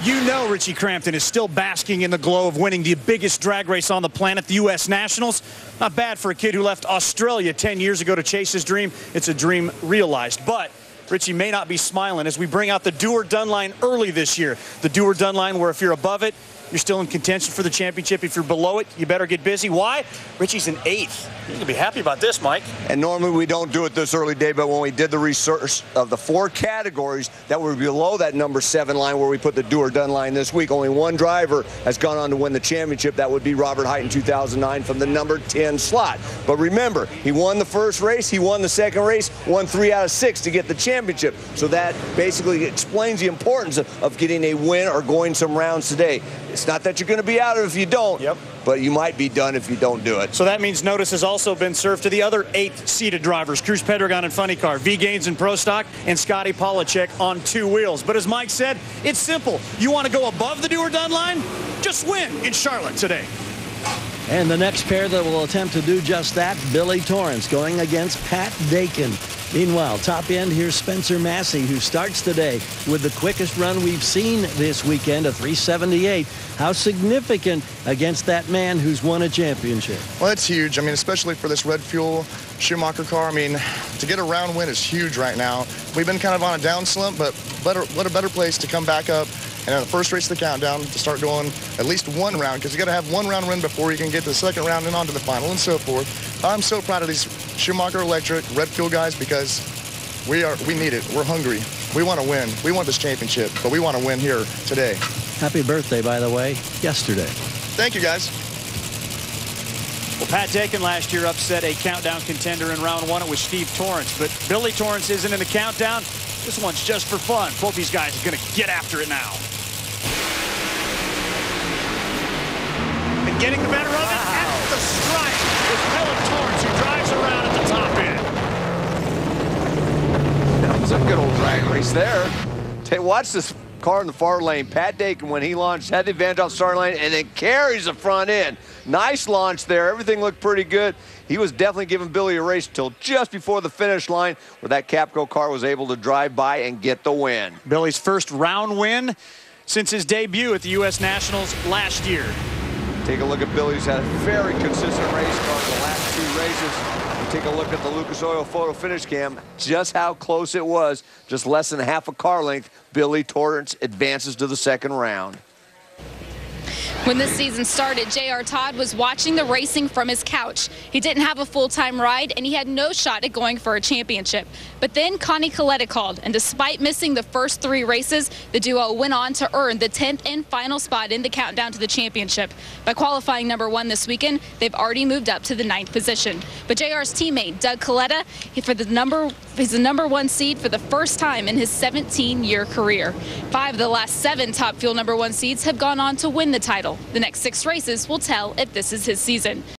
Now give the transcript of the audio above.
You know Richie Crampton is still basking in the glow of winning the biggest drag race on the planet, the U.S. Nationals. Not bad for a kid who left Australia 10 years ago to chase his dream. It's a dream realized. But Richie may not be smiling as we bring out the do or done line early this year. The do or done line where if you're above it, you're still in contention for the championship. If you're below it, you better get busy. Why? Richie's in 8th. You're going to be happy about this, Mike. And normally we don't do it this early, Dave, but when we did the research of the 4 categories that were below that number 7 line where we put the do or done line this week, only one driver has gone on to win the championship. That would be Robert Hight in 2009 from the number 10 slot. But remember, he won the first race, he won the second race, won 3 out of 6 to get the championship. So that basically explains the importance of getting a win or going some rounds today. It's not that you're going to be out if you don't, but you might be done if you don't do it. So that means notice has also been served to the other 8 seated drivers, Cruz Pedregon and Funny Car, V. Gaines in Pro Stock, and Scotty Polacek on 2 wheels. But as Mike said, it's simple. You want to go above the do or done line? Just win in Charlotte today. And the next pair that will attempt to do just that, Billy Torrence going against Pat Dakin. Meanwhile, top end, here's Spencer Massey, who starts today with the quickest run we've seen this weekend, a 378. How significant against that man who's won a championship? Well, it's huge. I mean, especially for this red fuel Schumacher car. I mean, to get a round win is huge right now. We've been kind of on a down slump, but what a better place to come back up and in the first race of the countdown to start doing at least 1 round, because you got to have 1 round win before you can get to the second round and on to the final and so forth. I'm so proud of these Schumacher Electric red fuel guys because we need it. We're hungry. We want to win. We want this championship, but we want to win here today. Happy birthday, by the way, yesterday. Thank you, guys. Well, Pat Dakin last year upset a countdown contender in round 1. It was Steve Torrence, but Billy Torrence isn't in the countdown. This one's just for fun. Both these guys are going to get after it now. And getting the better of it at the stripe is Billy Torrence, who drives around at the top end. That was a good old drag race there. Watch this car in the far lane. Pat Dakin, when he launched, had the advantage off starting line and then carries the front end. Nice launch there. Everything looked pretty good. He was definitely giving Billy a race till just before the finish line, where that Capco car was able to drive by and get the win. Billy's first round win since his debut at the U.S. Nationals last year. Take a look at Billy. He's had a very consistent race car in the last 2 races. You take a look at the Lucas Oil photo finish cam, just how close it was. Just less than half a car length. Billy Torrence advances to the second round. When this season started, J.R. Todd was watching the racing from his couch. He didn't have a full-time ride, and he had no shot at going for a championship. But then Connie Coletta called, and despite missing the first 3 races, the duo went on to earn the 10th and final spot in the countdown to the championship. By qualifying number 1 this weekend, they've already moved up to the 9th position. But J.R.'s teammate, Doug Coletta, he's the number 1 seed for the first time in his 17-year career. 5 of the last 7 Top Fuel number 1 seeds have gone on to win the title. The next 6 races will tell if this is his season.